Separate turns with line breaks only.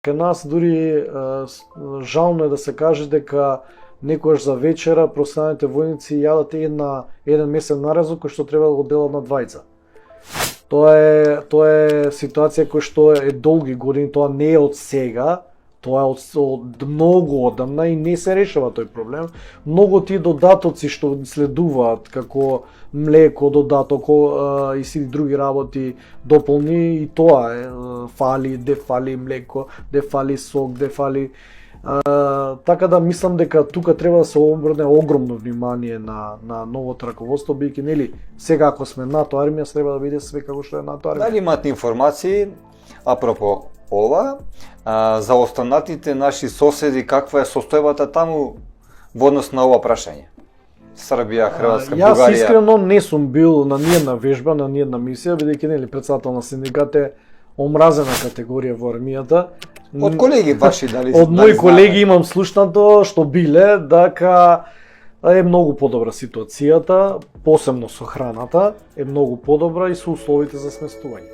Кај нас дури жално е да се каже дека некојаш за вечера професионалните војници јадат еден месен нарезок кој што треба да го делат на двајца. Тоа е ситуација која што е долги години, тоа не е од сега, тоа е од многу одамна и не се решава тој проблем. Многу тие додатоци што следуваат, како млеко, додаток и сите други работи дополни, и тоа е, фали, де фали млеко, де фали сок, де фали... така да мислам дека тука треба да се обрне огромно внимание на новото раководство, бидејќи нели сега ако сме НАТО армија, треба да биде све како што е НАТО армија.
Дали имате информации апропо ова за останатите наши соседи, каква е состојбата таму во однос на ова прашање? Србија, Хрватска, Бугарија.
Јас искрено не сум бил на ниедна вежба, на ниедна мисија, бидејќи нели председател на синдикат е омразена категорија во армијата.
Од колеги ваши дали?
Од мои колеги имам слушнато што биле дека е многу подобра ситуацијата, посебно со храната, е многу подобра и со условите за сместување.